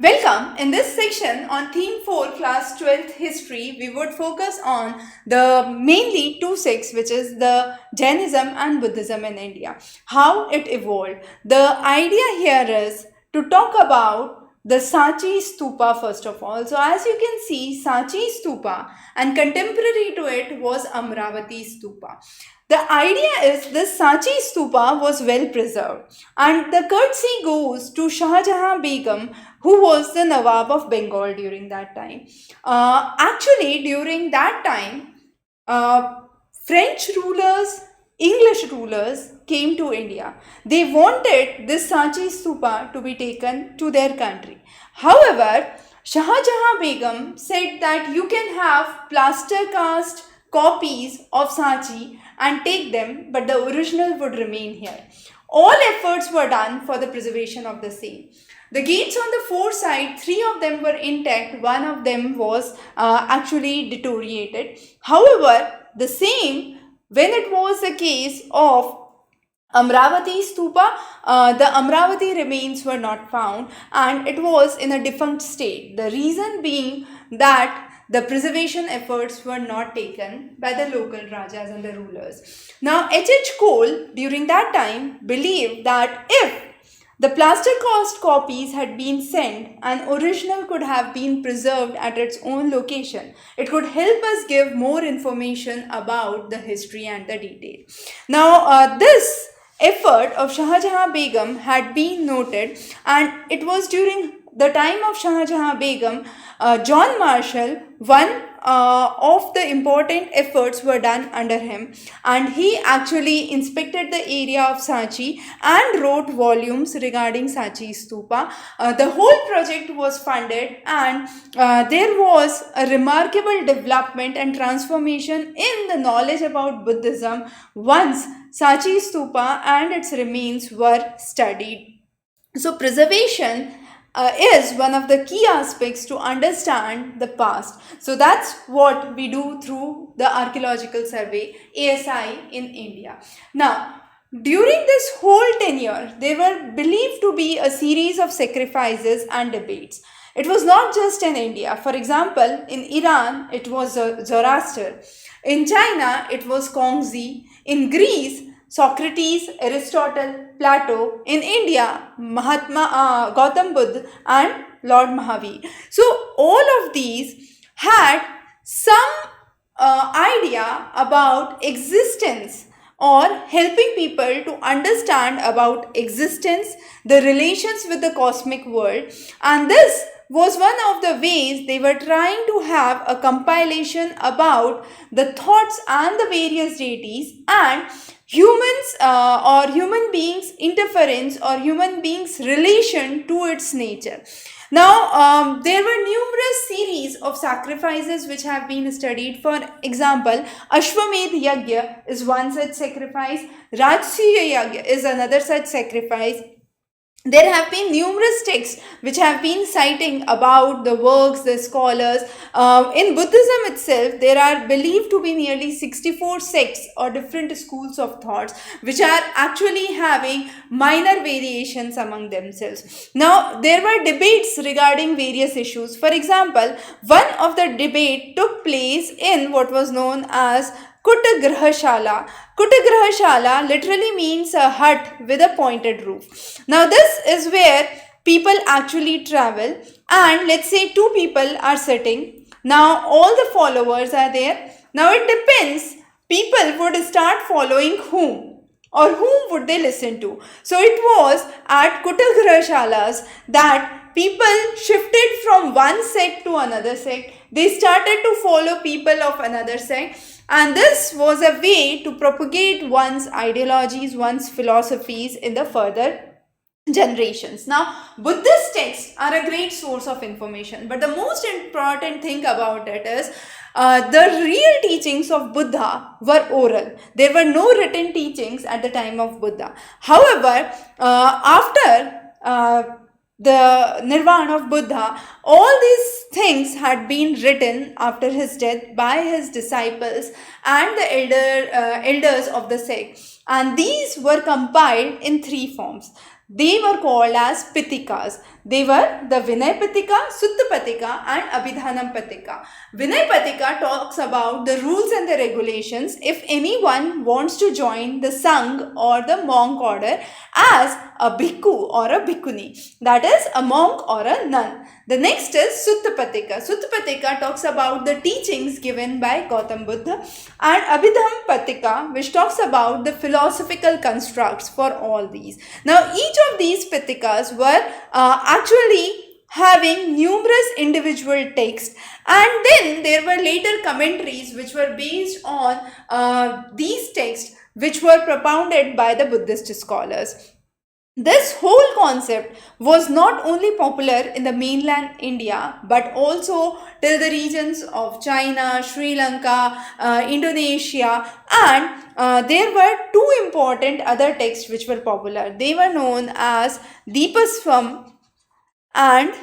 Welcome. In this section on theme 4 class 12th history, we would focus on the mainly two sects, which is the Jainism and Buddhism in India, how it evolved. The idea here is to talk about the Sanchi Stupa first of all. So as you can see, Sanchi Stupa and contemporary to it was Amaravati Stupa. The idea is this Sanchi Stupa was well preserved, and the courtesy goes to Shah Jahan Begum, who was the Nawab of Bengal during that time. Actually, during that time, French rulers, English rulers came to India. They wanted this Sanchi Stupa to be taken to their country. However, Shah Jahan Begum said that you can have plaster cast copies of Sanchi and take them, but the original would remain here. All efforts were done for the preservation of the same. The gates on the four sides, 3 of them were intact, 1 of them was actually deteriorated. However, the same, when it was the case of Amaravati Stupa, the Amaravati remains were not found and it was in a defunct state. The reason being that the preservation efforts were not taken by the local Rajas and the rulers. Now, H.H. Cole during that time believed that if the plaster cast copies had been sent, an original could have been preserved at its own location. It could help us give more information about the history and the detail. Now, this effort of Shah Jahan Begum had been noted, and it was during the time of Shah Jahan Begum, John Marshall, one of the important efforts were done under him, and he actually inspected the area of Sanchi and wrote volumes regarding Sanchi Stupa. The whole project was funded, and there was a remarkable development and transformation in the knowledge about Buddhism once Sanchi Stupa and its remains were studied. So preservation is one of the key aspects to understand the past. So that's what we do through the Archaeological Survey, ASI, in India. Now, during this whole tenure, there were believed to be a series of sacrifices and debates. It was not just in India. For example, in Iran, it was Zoroaster. In China, it was Kongzi. In Greece, Socrates, Aristotle, Plato. In India, Mahatma Gautam Buddha and Lord Mahavir. So all of these had some idea about existence or helping people to understand about existence, the relations with the cosmic world, and this was one of the ways they were trying to have a compilation about the thoughts and the various deities and humans or human beings' interference or human beings' relation to its nature. Now, there were numerous series of sacrifices which have been studied. For example, Ashvamedha Yagya is one such sacrifice. Rajasuya Yagya is another such sacrifice. There have been numerous texts which have been citing about the works, the scholars. In Buddhism itself, there are believed to be nearly 64 sects or different schools of thoughts which are actually having minor variations among themselves. Now, there were debates regarding various issues. For example, one of the debate took place in what was known as Kutagrahashala. Kutagrahashala literally means a hut with a pointed roof. Now this is where people actually travel, and let's say 2 people are sitting. Now all the followers are there. Now it depends. People would start following whom, or whom would they listen to. So it was at Kutagrahashalas that people shifted from one sect to another sect. They started to follow people of another sect. And this was a way to propagate one's ideologies, one's philosophies in the further generations. Now, Buddhist texts are a great source of information, but the most important thing about it is the real teachings of Buddha were oral. There were no written teachings at the time of Buddha. However, after the Nirvana of Buddha, all these things had been written after his death by his disciples and the elders of the sect, and these were compiled in 3 forms. They were called as Pitikas. They were the Vinay Patika, Sutta Patika and Abhidhanam Patika. Vinay Patika talks about the rules and the regulations if anyone wants to join the Sangh or the monk order as a bhikkhu or a bhikkhuni, that is a monk or a nun. The next is Sutta Patika. Sutta Patika talks about the teachings given by Gautam Buddha, and Abhidham Patika, which talks about the philosophical constructs for all these. Now each of these Patikas were actually having numerous individual texts, and then there were later commentaries which were based on these texts which were propounded by the Buddhist scholars. This whole concept was not only popular in the mainland India but also till the regions of China, Sri Lanka, Indonesia, and there were two important other texts which were popular. They were known as Deepaswam and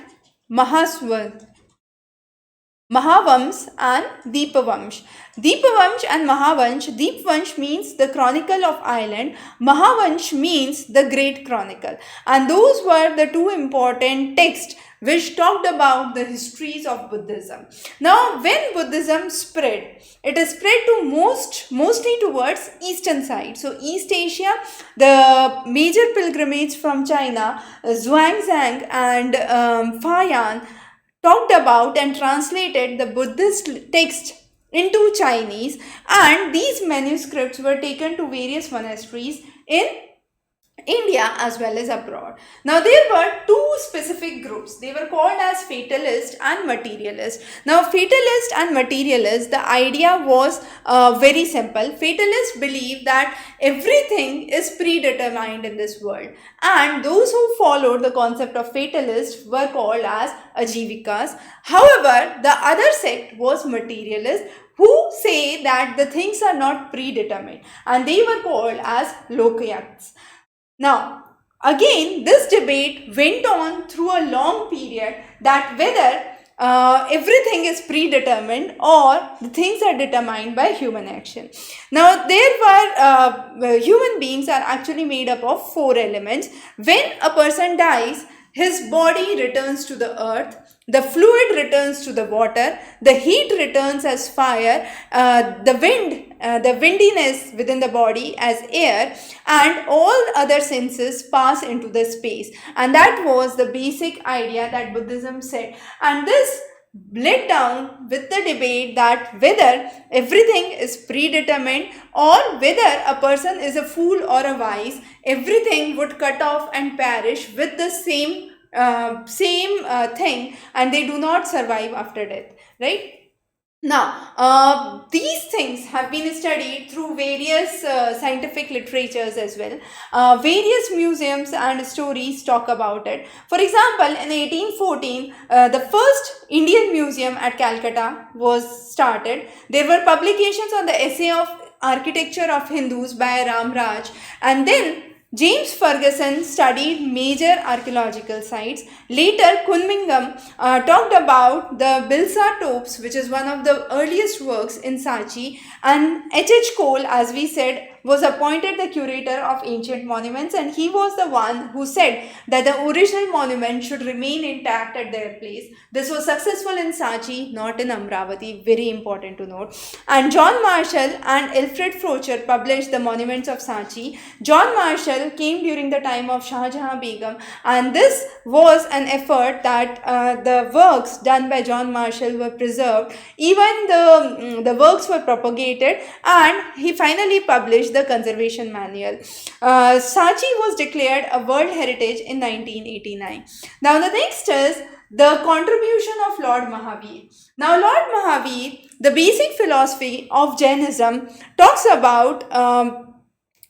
Mahavams and Deepavamsh. Deepavamsh and Mahavansh. Deepvansh means the Chronicle of Ireland. Mahavansh means the Great Chronicle. And those were the two important texts which talked about the histories of Buddhism. Now, when Buddhism spread, it is spread to mostly towards eastern side. So, East Asia, the major pilgrimage from China, Zhuangzhang and Fayan, talked about and translated the Buddhist text into Chinese, and these manuscripts were taken to various monasteries in India as well as abroad. Now there were two specific groups. They were called as fatalist and materialist. Now fatalist and materialist, the idea was very simple. Fatalists believe that everything is predetermined in this world, and those who followed the concept of fatalist were called as ajivikas. However, the other sect was materialist, who say that the things are not predetermined, and they were called as lokayats. Now, again, this debate went on through a long period that whether everything is predetermined or the things are determined by human action. Now, there were human beings are actually made up of four elements. When a person dies, his body returns to the earth, the fluid returns to the water, the heat returns as fire, the windiness within the body as air, and all other senses pass into the space. And that was the basic idea that Buddhism said. And this led down with the debate that whether everything is predetermined or whether a person is a fool or a wise, everything would cut off and perish with the same thing, and they do not survive after death, right? Now, these things have been studied through various scientific literatures as well. Various museums and stories talk about it. For example, in 1814, the first Indian museum at Calcutta was started. There were publications on the essay of architecture of Hindus by Ram Raj, and then James Ferguson studied major archaeological sites. Later, Kunmingam talked about the Bilsa tombs, which is one of the earliest works in Sanchi, and H.H. Cole, as we said, was appointed the curator of ancient monuments, and he was the one who said that the original monument should remain intact at their place. This was successful in Sanchi, not in Amaravati, very important to note. And John Marshall and Alfred Frocher published the monuments of Sanchi. John Marshall came during the time of Shah Jahan Begum, and this was an effort that the works done by John Marshall were preserved. Even the works were propagated, and he finally published the conservation manual. Sanchi was declared a World Heritage in 1989. Now the next is the contribution of Lord Mahavir. Now Lord Mahavir, the basic philosophy of Jainism, talks about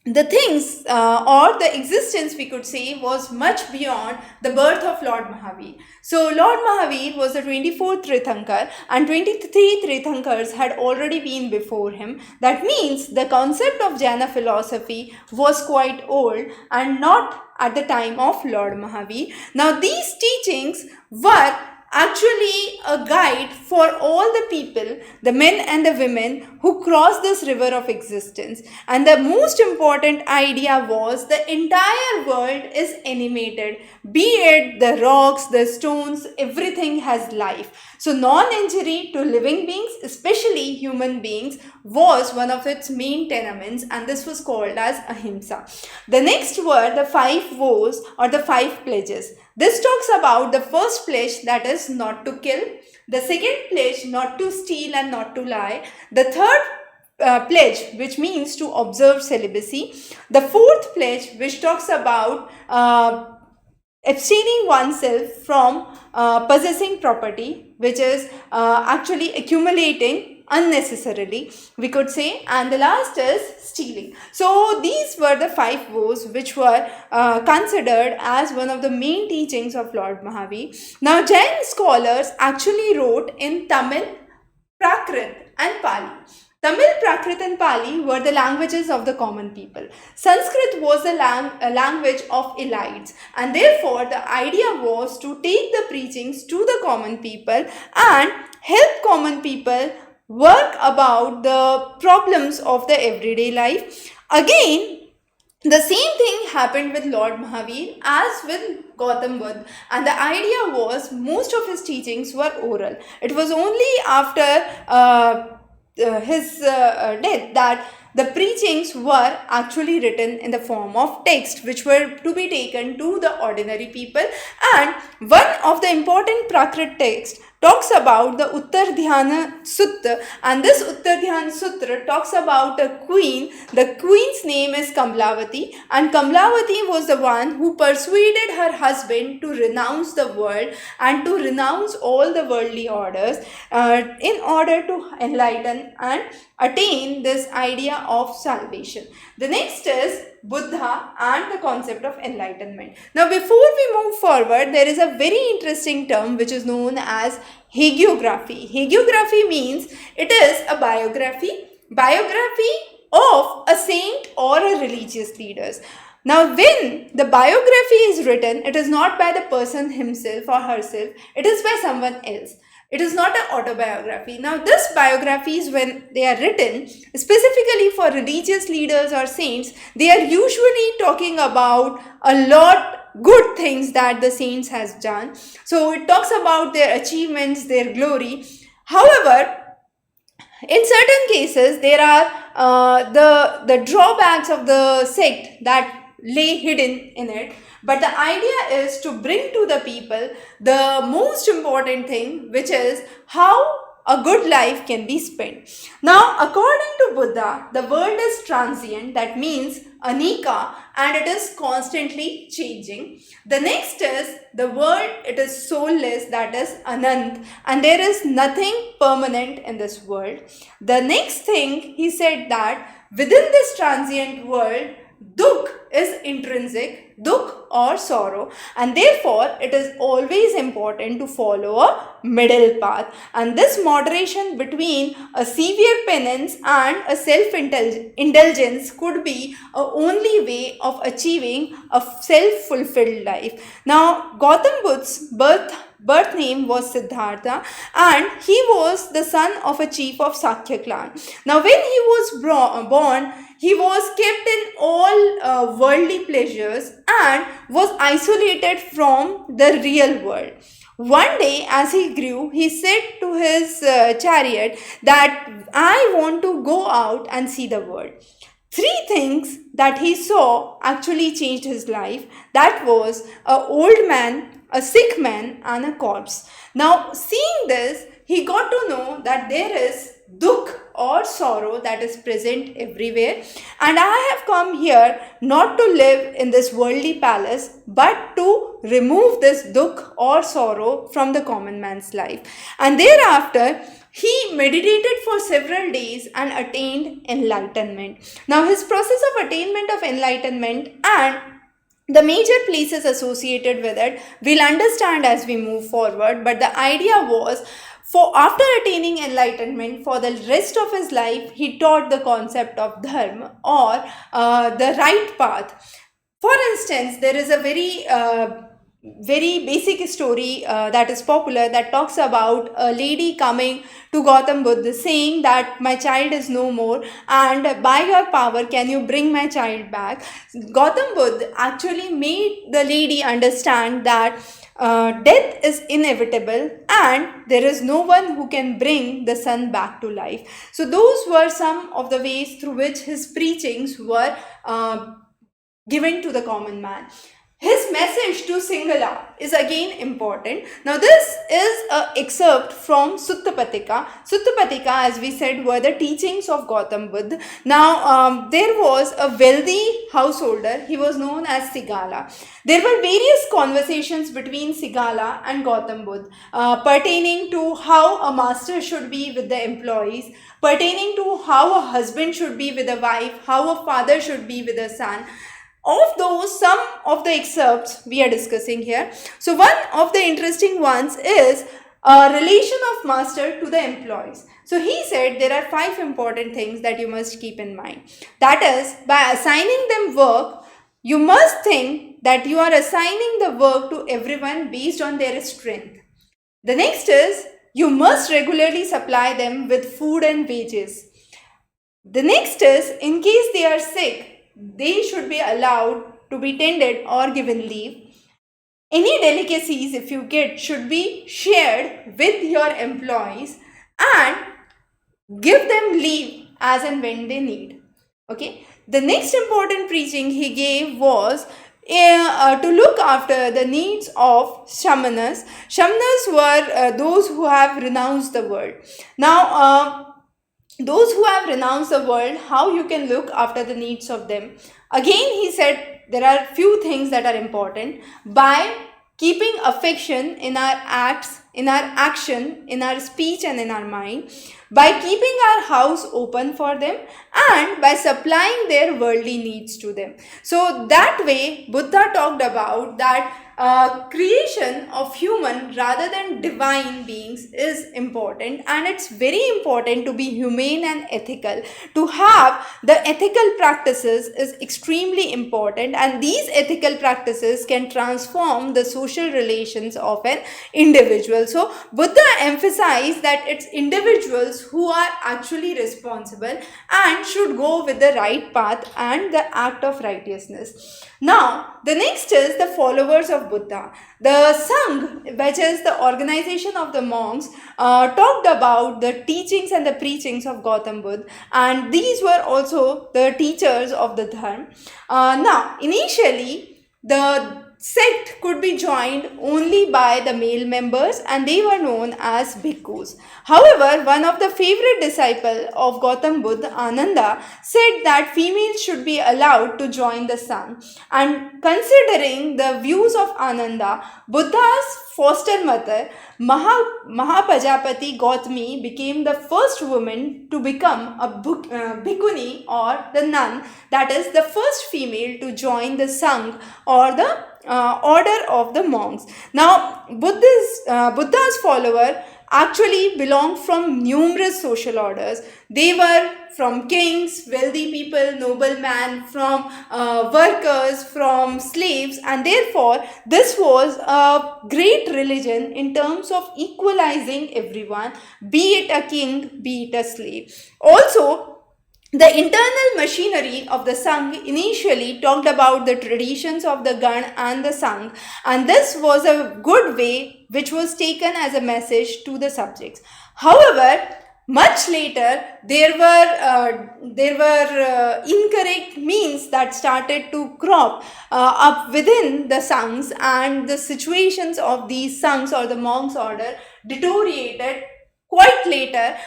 the things or the existence, we could say, was much beyond the birth of Lord Mahavir. So Lord Mahavir was the 24th Tirthankar, and 23 Tirthankars had already been before him. That means the concept of Jaina philosophy was quite old and not at the time of Lord Mahavir. Now these teachings were actually a guide for all the people, the men and the women who cross this river of existence. And the most important idea was the entire world is animated, be it the rocks, the stones, everything has life. So non-injury to living beings, especially human beings, was one of its main tenements, and this was called as ahimsa. The next were the 5 vows or the 5 pledges. This talks about the first pledge, that is not to kill. The second pledge, not to steal and not to lie. The third pledge, which means to observe celibacy. The fourth pledge, which talks about abstaining oneself from possessing property, which is actually accumulating unnecessarily, we could say. And the last is stealing. So these were the 5 vows which were considered as one of the main teachings of Lord Mahavir. Now Jain scholars actually wrote in Tamil, Prakrit and Pali. Tamil, Prakrit and Pali were the languages of the common people. Sanskrit was the language of elites, and therefore the idea was to take the preachings to the common people and help common people work about the problems of the everyday life. Again, the same thing happened with Lord Mahavir as with Gautam Buddha, and the idea was most of his teachings were oral. It was only after his death that the preachings were actually written in the form of text, which were to be taken to the ordinary people. And one of the important Prakrit texts talks about the Uttar Dhyana Sutra, and this Uttar Dhyana Sutra talks about a queen. The queen's name is Kamlavati, and Kamlavati was the one who persuaded her husband to renounce the world and to renounce all the worldly orders in order to enlighten and attain this idea of salvation. The next is Buddha and the concept of enlightenment. Now before we move forward, there is a very interesting term which is known as hagiography. Hagiography means it is a biography of a saint or a religious leaders. Now when the biography is written, it is not by the person himself or herself, it is by someone else. It is not an autobiography. Now this biographies, when they are written specifically for religious leaders or saints, they are usually talking about a lot good things that the saints has done. So it talks about their achievements, their glory. However, in certain cases, there are the drawbacks of the sect that lay hidden in it. But the idea is to bring to the people the most important thing, which is how a good life can be spent. Now, according to Buddha, the world is transient, that means anika, and it is constantly changing. The next is the world, it is soulless, that is anant, and there is nothing permanent in this world. The next thing, he said that within this transient world, dukh is intrinsic, dukh or sorrow, and therefore it is always important to follow a middle path. And this moderation between a severe penance and a self-indulgence could be a only way of achieving a self-fulfilled life. Now, Gautam Buddha's birth name was Siddhartha, and he was the son of a chief of Sakya clan. Now when he was born, he was kept in all worldly pleasures and was isolated from the real world. One day as he grew, he said to his chariot that I want to go out and see the world. 3 things that he saw actually changed his life. That was an old man, a sick man, and a corpse. Now seeing this, he got to know that there is dukh or sorrow that is present everywhere, and I have come here not to live in this worldly palace, but to remove this dukh or sorrow from the common man's life. And thereafter he meditated for several days and attained enlightenment. Now his process of attainment of enlightenment and the major places associated with it we'll understand as we move forward, but the idea was, for after attaining enlightenment, for the rest of his life, he taught the concept of dharma or the right path. For instance, there is a very very basic story that is popular, that talks about a lady coming to Gautam Buddha saying that my child is no more, and by your power can you bring my child back. Gautam Buddha actually made the lady understand that death is inevitable and there is no one who can bring the son back to life. So those were some of the ways through which his preachings were given to the common man. His message to Singhala is again important. Now this is an excerpt from Sutta Pitaka. Sutta Pitaka, as we said, were the teachings of Gautam Buddha. Now there was a wealthy householder. He was known as Sigala. There were various conversations between Sigala and Gautam Buddha pertaining to how a master should be with the employees, pertaining to how a husband should be with a wife, how a father should be with a son. Of those, some of the excerpts we are discussing here. So one of the interesting ones is a relation of master to the employees. So he said there are 5 important things that you must keep in mind. That is, by assigning them work, you must think that you are assigning the work to everyone based on their strength. The next is, you must regularly supply them with food and wages. The next is, in case they are sick, they should be allowed to be tended or given leave. Any delicacies, if you get, should be shared with your employees, and give them leave as and when they need. Okay. The next important preaching he gave was to look after the needs of shamanas. Shamanas were those who have renounced the world. Now, those who have renounced the world, how you can look after the needs of them. Again, he said there are few things that are important. By keeping affection in our acts, in our action, in our speech and in our mind, by keeping our house open for them, and by supplying their worldly needs to them. So that way, Buddha talked about that creation of human rather than divine beings is important, and it's very important to be humane and ethical. To have the ethical practices is extremely important, and these ethical practices can transform the social relations of an individual. So Buddha emphasized that it's individuals who are actually responsible and should go with the right path and the act of righteousness. Now, the next is the followers of Buddha. The Sangh, which is the organization of the monks, talked about the teachings and the preachings of Gautam Buddha, and these were also the teachers of the Dharma. Now, initially, the sect could be joined only by the male members, and they were known as bhikkhus. However, one of the favorite disciples of Gautam Buddha, Ananda, said that females should be allowed to join the Sangh. And considering the views of Ananda, Buddha's foster mother, Mahapajapati Gautami, became the first woman to become a bhikkhuni, or the nun, that is the first female to join the Sangh, or the order of the monks. Now, Buddha's follower actually belonged from numerous social orders. They were from kings, wealthy people, noblemen, from workers, from slaves, and therefore this was a great religion in terms of equalizing everyone, be it a king, be it a slave. Also, the internal machinery of the Sangh initially talked about the traditions of the Gan and the Sangh, and this was a good way which was taken as a message to the subjects. However, much later, there were incorrect means that started to crop up within the Sanghs, and the situations of these Sanghs or the monks' order deteriorated quite later.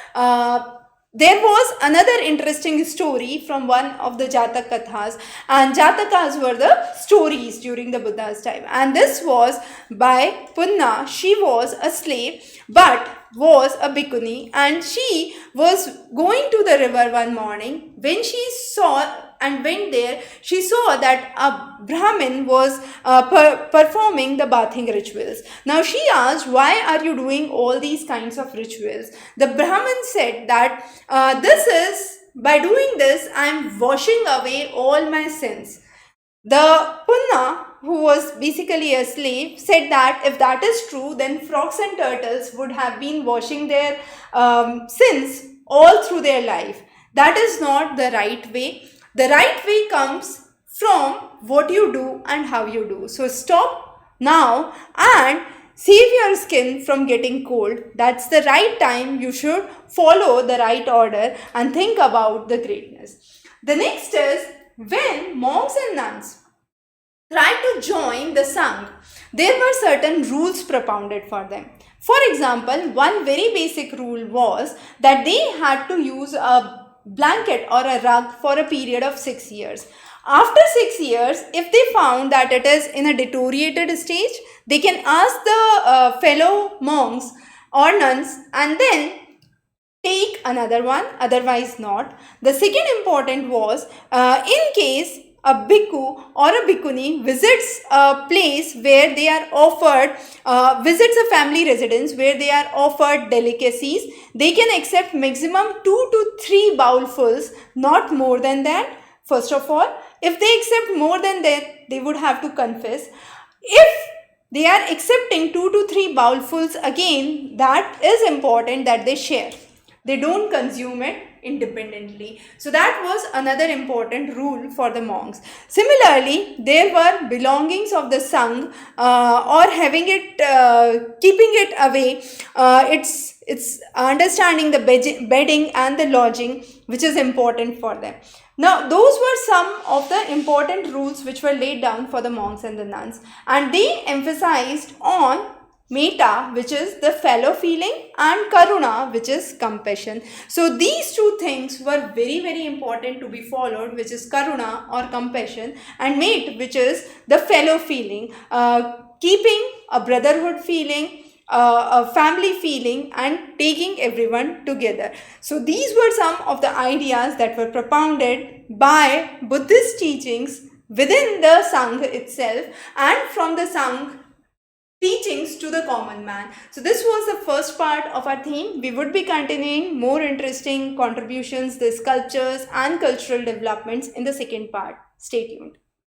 There was another interesting story from one of the Jatak Kathas, and Jatakas were the stories during the Buddha's time, and this was by Punna. She was a slave but was a bhikkhuni, and she was going to the river one morning. When she saw and went there, she saw that a Brahmin was performing the bathing rituals. Now she asked, why are you doing all these kinds of rituals? The Brahmin said that by doing this, I am washing away all my sins. The Punna who was basically a slave, said that if that is true, then frogs and turtles would have been washing their sins all through their life. That is not the right way. The right way comes from what you do and how you do. So stop now and save your skin from getting cold. That's the right time. You should follow the right order and think about the greatness. The next is when monks and nuns tried to join the Sangh, there were certain rules propounded for them. For example, one very basic rule was that they had to use a blanket or a rug for a period of 6 years. After 6 years, if they found that it is in a deteriorated stage, they can ask the fellow monks or nuns and then take another one, otherwise not. The second important was in case a bhikkhu or a bhikkhuni visits a place where they are offered, visits a family residence where they are offered delicacies, they can accept maximum 2 to 3 bowlfuls, not more than that. First of all, if they accept more than that, they would have to confess. If they are accepting 2 to 3 bowlfuls, again, that is important that they share. They don't consume it independently. So that was another important rule for the monks. Similarly, there were belongings of the Sangh or having it, keeping it away. It's understanding the bedding and the lodging, which is important for them. Now, those were some of the important rules which were laid down for the monks and the nuns, and they emphasized on metta, which is the fellow feeling, and karuna, which is compassion. So these two things were very, very important to be followed, which is karuna or compassion, and mate, which is the fellow feeling, keeping a brotherhood feeling, a family feeling, and taking everyone together. So these were some of the ideas that were propounded by Buddhist teachings within the Sangh itself and from the Sangh teachings to the common man. So this was the first part of our theme. We would be continuing more interesting contributions, the sculptures and cultural developments in the second part. Stay tuned.